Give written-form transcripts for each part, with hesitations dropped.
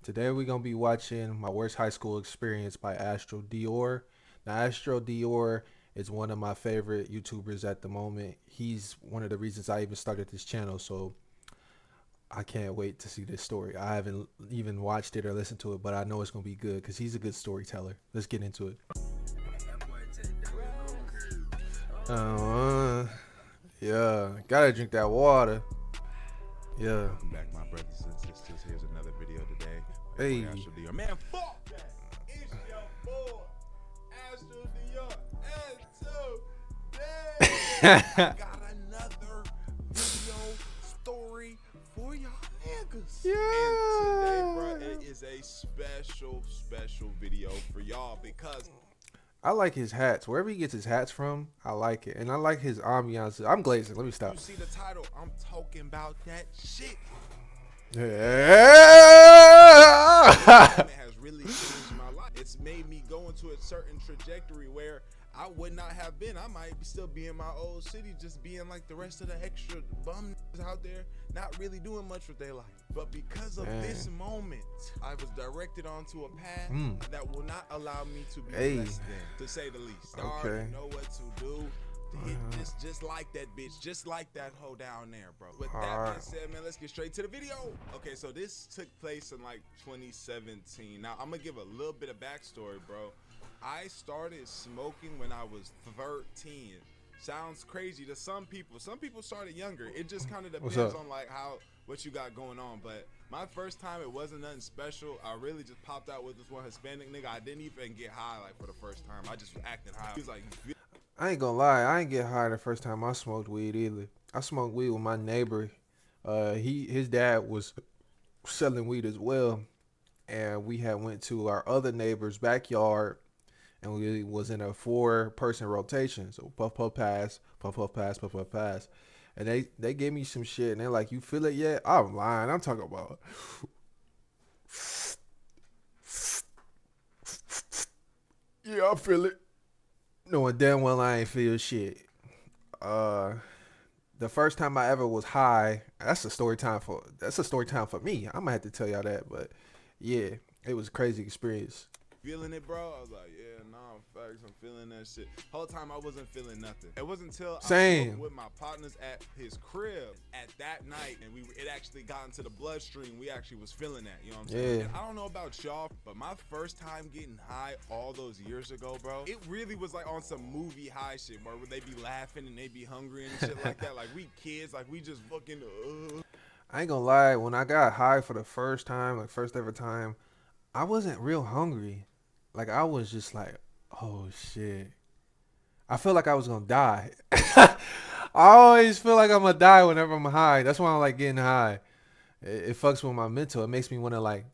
Today we're gonna be watching My Worst High School Experience by Astro Dior. Now Astro Dior is one of my favorite YouTubers at the moment. He's one of the reasons I even started this channel, so I can't wait to see this story. I haven't even watched it or listened to it, but I know it's gonna be good because he's a good storyteller. Let's get into it. Uh, yeah, gotta drink that water. Yeah. Welcome back, my brothers and sisters. Here's another video today. Hey. Astro Dior. Man, fuck that. It's your boy, Astro Dior. And today, I got another video story for y'all niggas. Yeah. And today, bro, it is a special video for y'all because I like his hats. Wherever he gets his hats from, I like it. And I like his ambiance. I'm glazing. Let me stop. you see the title, I'm talking about that shit. Yeah. It has really changed my life. It's made me go into a certain trajectory where I would not have been. I might still be in my old city, just being like the rest of the extra bum out there, not really doing much with their life. But because of this moment, I was directed onto a path that will not allow me to be less than, to say the least. I already know what to do. Just like that bitch, just like that hoe down there, bro. With that being said, man, let's get straight to the video. Okay, so this took place in like 2017. Now I'm gonna give a little bit of backstory, bro. I started smoking when I was 13. Sounds crazy to some people. Some people started younger. It just kind of depends on like what you got going on. But my first time, it wasn't nothing special. I really just popped out with this one Hispanic nigga. I didn't even get high like for the first time. I just was acting high. He was like, I ain't gonna lie, I ain't get high the first time I smoked weed either. I smoked weed with my neighbor. His dad was selling weed as well, and we had went to our other neighbor's backyard, and we was in a 4-person rotation. So puff puff pass, puff puff pass, puff puff pass, and they gave me some shit, and they're like, "You feel it yet?" I'm lying. I'm talking about. Yeah, I feel it. Knowing damn well I ain't feel shit. The first time I ever was high, that's a story time for me. I'm gonna have to tell y'all that, but yeah, it was a crazy experience. feeling it, bro? I was like, yeah, nah, facts, I'm feeling that shit. Whole time I wasn't feeling nothing. It wasn't until I smoked with my partners at his crib at that night, and it actually got into the bloodstream. We actually was feeling that, you know what I'm saying? And I don't know about y'all, but my first time getting high all those years ago, bro, it really was like on some movie high shit where they be laughing and they be hungry and shit like that. Like we kids, like we just fucking I ain't gonna lie, when I got high for the first time, like first ever time, I wasn't real hungry. Like I was just like, oh shit. I feel like I was gonna die. I always feel like I'm gonna die whenever I'm high. That's why I like getting high. It fucks with my mental. It makes me wanna like,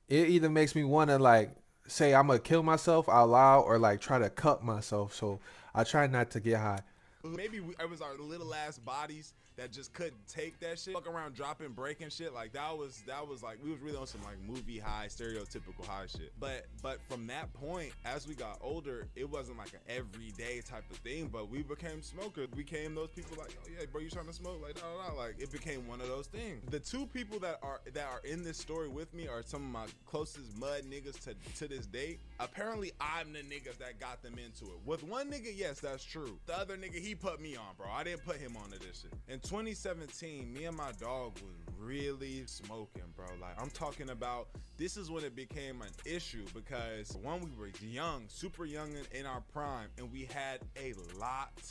it either makes me wanna like say I'm gonna kill myself out loud or like try to cut myself. So I try not to get high. Maybe it was our little ass bodies that just couldn't take that shit. Fuck around dropping, breaking shit. Like that was like we was really on some like movie high, stereotypical high shit. But from that point, as we got older, it wasn't like an everyday type of thing. But we became smokers. We became those people like, oh yeah, bro, you trying to smoke? Like, no. Like it became one of those things. The two people that are in this story with me are some of my closest mud niggas to this date. Apparently, I'm the nigga that got them into it. With one nigga, yes, that's true. The other nigga, he put me on, bro. I didn't put him onto this shit. In 2017, me and my dog was really smoking, bro. Like I'm talking about, this is when it became an issue because one, we were young, super young in our prime, and we had a lot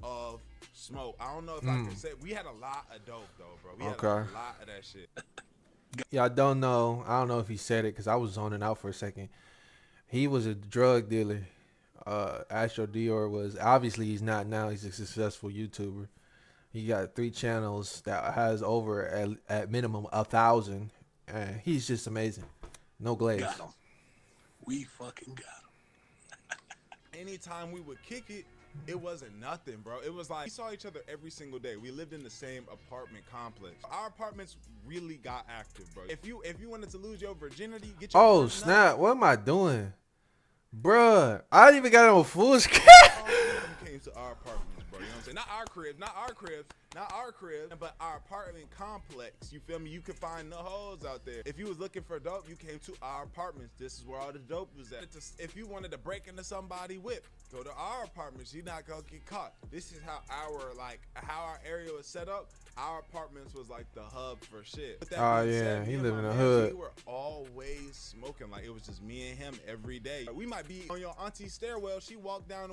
of smoke. I don't know if I can say we had a lot of dope though, bro. We had a lot of that shit. Yeah, I don't know if he said it because I was zoning out for a second. He was a drug dealer. Astro Dior was, obviously he's not now. He's a successful YouTuber. He got 3 channels that has over at minimum 1,000, and he's just amazing. No glaze. Got him. We fucking got him. Anytime we would kick it, it wasn't nothing, bro. It was like we saw each other every single day. We lived in the same apartment complex. Our apartments really got active, bro. If you wanted to lose your virginity, get your oh snap! What am I doing, bruh? I didn't even got on full screen. Came to our apartments, bro. You know what I'm saying? Not our cribs, not our crib, but our apartment complex. You feel me? You could find no hoes out there. If you was looking for dope, you came to our apartments. This is where all the dope was at. If you wanted to break into somebody's whip, go to our apartments. You're not gonna get caught. This is how our area was set up. Our apartments was like the hub for shit. With that Oh being yeah, said, me he and live my in the man, hood. we were always smoking. Like it was just me and him every day. We might be on your auntie's stairwell. She walked down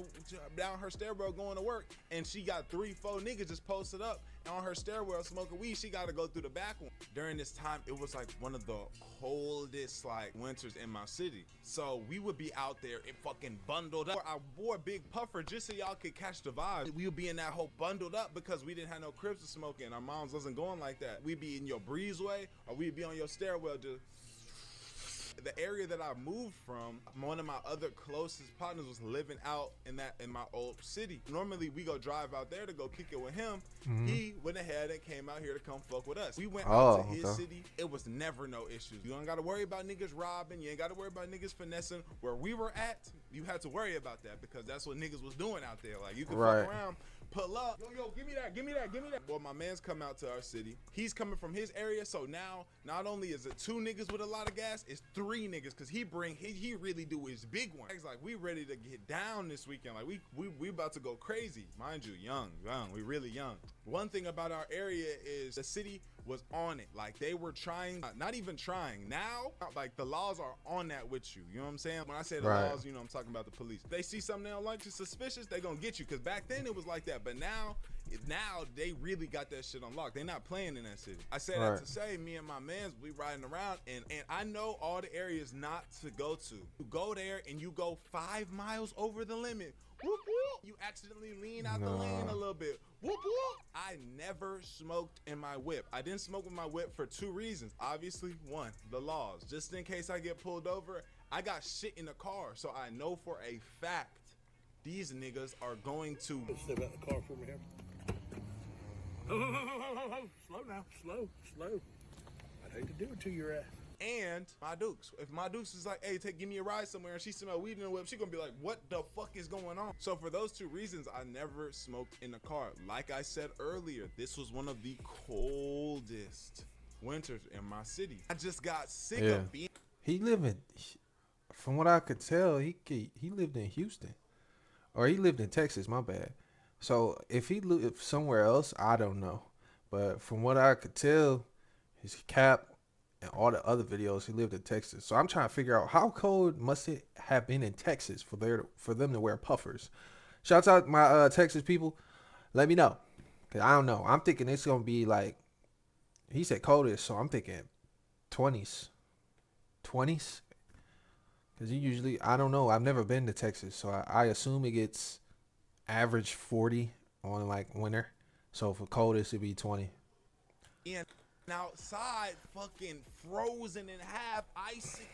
her stairwell going to work, and she got 3-4 niggas just posted up on her stairwell smoking weed. She got to go through the back one. During this time, it was like one of the coldest like winters in my city. So we would be out there and fucking bundled up. I wore a big puffer just so y'all could catch the vibe. We would be in that whole bundled up because we didn't have no cribs to smoke in. Our moms wasn't going like that. We'd be in your breezeway or we'd be on your stairwell just. The area that I moved from, one of my other closest partners was living out in my old city. Normally we go drive out there to go kick it with him. He went ahead and came out here to come fuck with us. We went out to his city. It was never no issues. You don't got to worry about niggas robbing. You ain't got to worry about niggas finessing. Where we were at, you had to worry about that because that's what niggas was doing out there. Like you could fuck around, pull up, yo, give me that. Well, my man's come out to our city. He's coming from his area, so now not only is it 2 niggas with a lot of gas, it's 3 niggas because he really do his big one. It's like we ready to get down this weekend. Like we about to go crazy. Mind you, young, we really young. One thing about our area is the city was on it. Like they were trying, not even trying. Now, like the laws are on that with you. You know what I'm saying? When I say the laws, you know I'm talking about the police. If they see something they don't like, you suspicious, they gonna get you. Cause back then it was like that, but now they really got that shit unlocked. They're not playing in that city. I say that to say, me and my mans, we riding around, and I know all the areas not to go to. You go there and you go 5 miles over the limit. Whoop, whoop. You accidentally lean out the lane a little bit. Whoop, whoop. I never smoked in my whip. I didn't smoke with my whip for 2 reasons. Obviously, 1, the laws. Just in case I get pulled over, I got shit in the car, so I know for a fact these niggas are going to step out the car for me here. Oh, slow now, slow. I'd hate to do it to your ass. And my Dukes. If my Dukes is like, hey, give me a ride somewhere, and she smell weed in the whip, she gonna be like, what the fuck is going on? So for those 2 reasons, I never smoked in the car. Like I said earlier, this was one of the coldest winters in my city. I just got sick of being. He lived in, from what I could tell, he lived in Houston, or he lived in Texas. My bad. So if he lived somewhere else, I don't know. But from what I could tell, his cap and all the other videos, he lived in Texas. So I'm trying to figure out how cold must it have been in Texas for them to wear puffers. Shouts out my Texas people. Let me know, cause I don't know. I'm thinking it's gonna be like, he said coldest, so I'm thinking 20s. Cause you usually, I don't know. I've never been to Texas, so I assume it gets average 40 on like winter. So for coldest it'd be 20. And outside, fucking frozen in half, icicles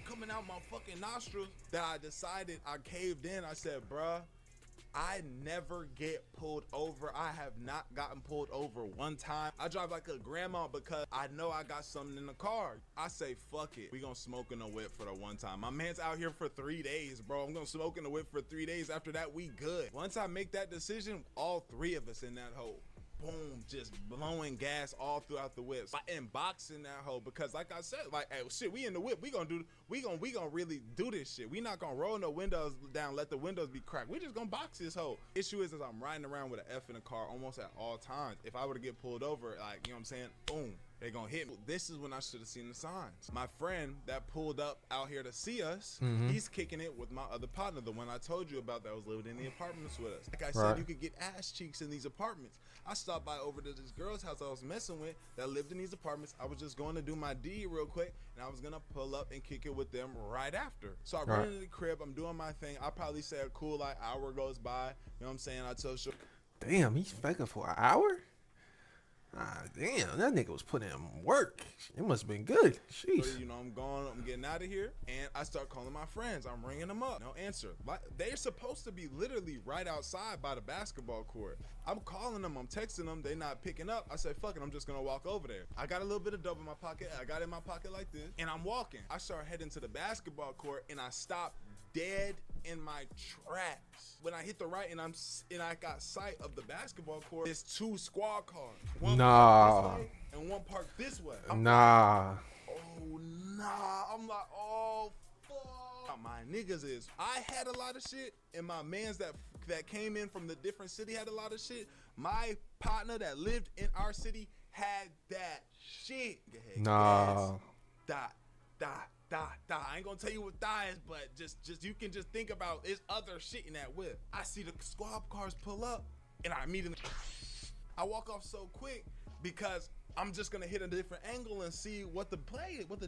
coming out my fucking nostrils. That I decided, I caved in. I said, bruh, I never get pulled over. I have not gotten pulled over one time. I drive like a grandma because I know I got something in the car. I say, fuck it. We gonna smoke in the whip for the one time. My man's out here for 3 days, bro. I'm gonna smoke in the whip for 3 days. After that, we good. Once I make that decision, all 3 of us in that hole, boom, just blowing gas all throughout the whip and boxing that hoe, because like I said, like, hey, shit, we in the whip, we gonna really do this shit. We not gonna roll no windows down, let the windows be cracked. We just gonna box this hoe. Issue is I'm riding around with an F in the car almost at all times. If I were to get pulled over, like, you know what I'm saying, boom, they gonna hit me. This is when I should have seen the signs. My friend that pulled up out here to see us, he's kicking it with my other partner, the one I told you about that was living in the apartments with us. Like I said, you could get ass cheeks in these apartments. I stopped by over to this girl's house I was messing with that lived in these apartments. I was just going to do my deed real quick, and I was gonna pull up and kick it with them right after. So I run into the crib, I'm doing my thing. I probably say a cool like hour goes by. You know what I'm saying? I tell Shorty, Damn, he's faking for an hour? Ah, damn, that nigga was putting in work. It must have been good. Jeez. you know, I'm getting out of here, and I start calling my friends. I'm ringing them up. No answer. Like, they're supposed to be literally right outside by the basketball court. I'm calling them, I'm texting them, they not picking up. I say, fuck it, I'm just gonna walk over there. I got a little bit of dope in my pocket. I got it in my pocket like this, and I'm walking. I start heading to the basketball court, and I stop dead in my tracks. When I hit the right and I got sight of the basketball court, there's 2 squad cars. One parked Nah. this way and one parked this way. Nah. Oh nah. I'm like, oh fuck. My niggas is I had a lot of shit, and my mans that came in from the different city had a lot of shit. My partner that lived in our city had that shit. Nah. I ain't gonna tell you what die is, but just you can just think about there's other shit in that whip. I see the squad cars pull up, and I immediately I walk off so quick because I'm just gonna hit a different angle and see what the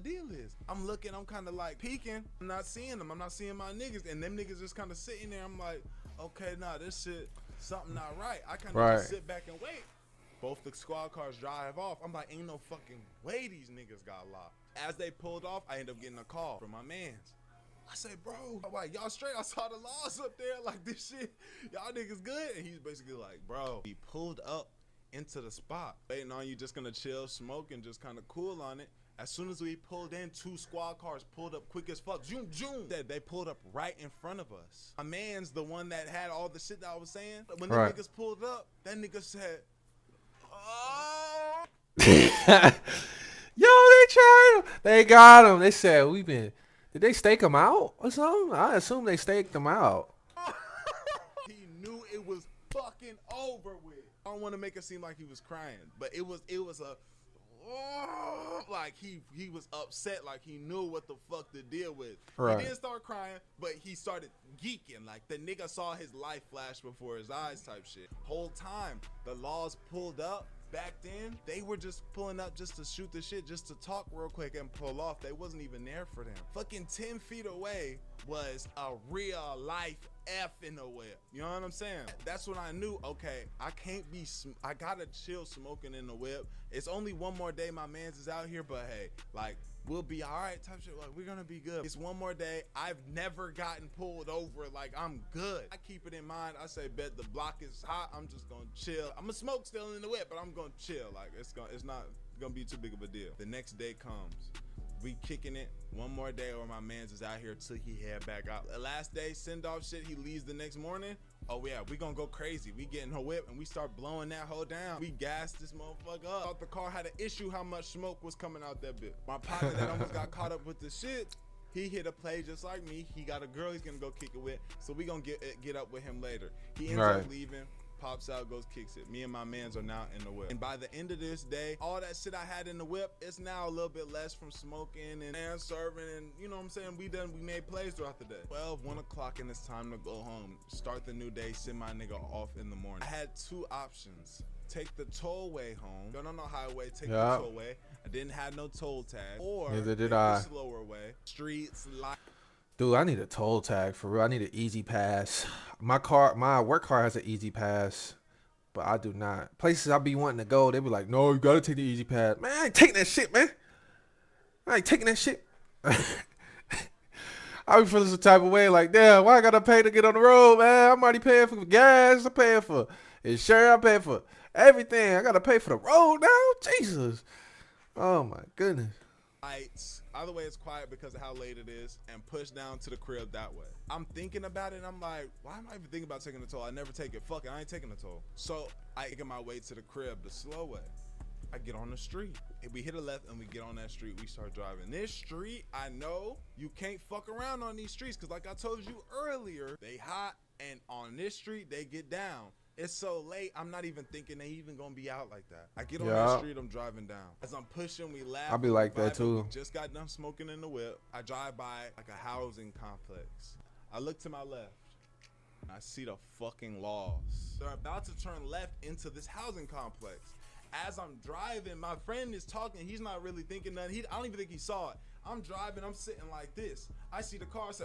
deal is. I'm looking, I'm kind of like peeking. I'm not seeing them. I'm not seeing my niggas, and them niggas just kind of sitting there. I'm like, okay, nah, this shit, something not right. I kind of just sit back and wait. Both the squad cars drive off. I'm like, ain't no fucking way these niggas got locked. As they pulled off, I end up getting a call from my mans. I say, bro, I'm like, y'all straight? I saw the laws up there. Like, this shit, y'all niggas good? And he's basically like, bro, he pulled up into the spot. Waiting on you, just gonna chill, smoke, and just kind of cool on it. As soon as we pulled in, 2 squad cars pulled up quick as fuck. Zoom, zoom. They pulled up right in front of us. My man's the one that had all the shit that I was saying. When the niggas pulled up, that nigga said, oh. Yo, they got him. They said, did they stake him out or something? I assume they staked him out. He knew it was fucking over with. I don't want to make it seem like he was crying, but it was a, like he was upset, like he knew what the fuck to deal with. Right. He didn't start crying, but he started geeking, like the nigga saw his life flash before his eyes type shit. Whole time, the laws pulled up. Back then, they were just pulling up just to shoot the shit, just to talk real quick and pull off. They wasn't even there for them. Fucking 10 feet away was a real life F in the whip. You know what I'm saying? That's when I knew, okay, I gotta chill smoking in the whip. It's only one more day my mans is out here, but hey, like, we'll be all right type shit. Like, we're gonna be good. It's one more day. I've never gotten pulled over. Like, I'm good. I keep it in mind. I say, bet the block is hot. I'm just gonna chill. I'm gonna smoke still in the whip, but I'm gonna chill. Like, it's not gonna be too big of a deal. The next day comes. We kicking it. One more day or my mans is out here till he head back out. The last day, send off shit. He leaves the next morning. Oh yeah, we gonna go crazy. We get in her whip and we start blowing that hoe down. We gassed this motherfucker up. Thought the car had an issue how much smoke was coming out that bit. My partner that almost got caught up with the shit, he hit a play just like me. He got a girl he's gonna go kick it with. So we gonna get up with him later. He ends up leaving. Pops out, goes, kicks it. Me and my mans are now in the whip. And by the end of this day, all that shit I had in the whip, it's now a little bit less from smoking and serving, and you know what I'm saying? We made plays throughout the day. 1 o'clock and it's time to go home. Start the new day, send my nigga off in the morning. I had 2 options. Take the tollway home. Don't on the highway, take the tollway. I didn't have no toll tag. Or neither did I. The slower way. Streets, Dude, I need a toll tag for real. I need an easy pass. My work car has an easy pass, but I do not. Places I be wanting to go, they be like, no, you gotta take the easy pass. Man, I ain't taking that shit, man. I ain't taking that shit. I be feeling some type of way, like, damn, why I gotta pay to get on the road, man? I'm already paying for gas. I'm paying for insurance. I'm paying for everything. I gotta pay for the road now. Jesus. Oh my goodness. Lights. Either way, it's quiet because of how late it is, and push down to the crib that way. I'm thinking about it, and I'm like, why am I even thinking about taking the toll? I never take it. Fuck it, I ain't taking the toll. So I get my way to the crib the slow way. I get on the street. If we hit a left and we get on that street, we start driving. This street, I know you can't fuck around on these streets, because like I told you earlier, they hot, and on this street, they get down. It's so late, I'm not even thinking they even gonna be out like that. I get on that street, I'm driving down. As I'm pushing, we laugh. I'll be like that too. We just got done smoking in the whip. I drive by like a housing complex. I look to my left. And I see the fucking laws. They're about to turn left into this housing complex. As I'm driving, my friend is talking. He's not really thinking nothing. I don't even think he saw it. I'm driving, I'm sitting like this. I see the car, say,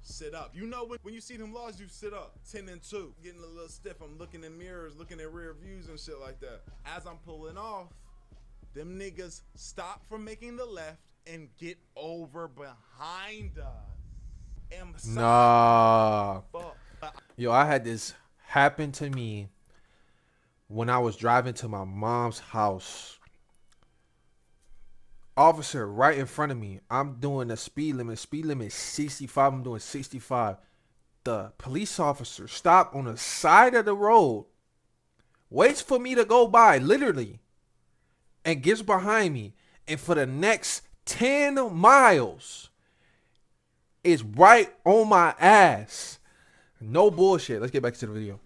sit up. You know when you see them laws, you sit up. 10 and 2. Getting a little stiff. I'm looking in mirrors, looking at rear views and shit like that. As I'm pulling off, them niggas stop from making the left and get over behind us. Nah. Yo, I had this happen to me when I was driving to my mom's house. Officer right in front of me. I'm doing the speed limit. Speed limit is 65. I'm doing 65. The police officer stopped on the side of the road, waits for me to go by, literally, and gets behind me. And for the next 10 miles, is right on my ass. No bullshit. Let's get back to the video.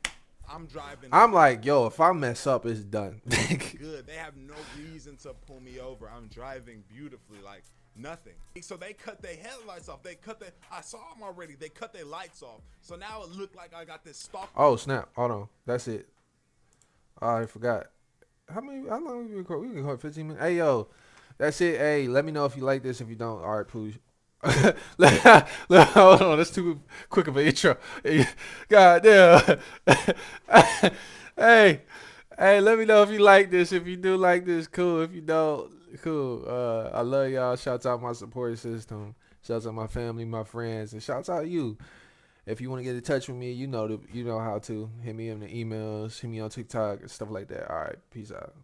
I'm driving. I'm like, yo, if I mess up, it's done. Good. They have no reason to pull me over. I'm driving beautifully, like nothing. So they cut their headlights off. I saw them already. They cut their lights off. So now it looked like I got this stalk. Oh, snap. Hold on. That's it. Oh, I forgot. How long we record? We can record 15 minutes. Hey, yo. That's it. Hey, let me know if you like this. If you don't, all right, please. Hold on, that's too quick of an intro. God damn. hey, hey, let me know if you like this. If you do like this, cool. If you don't, cool. I love y'all. Shouts out my support system. Shouts out my family, my friends, and shouts out you. If you want to get in touch with me, you know how to. Hit me in the emails, hit me on TikTok, and stuff like that. All right, peace out.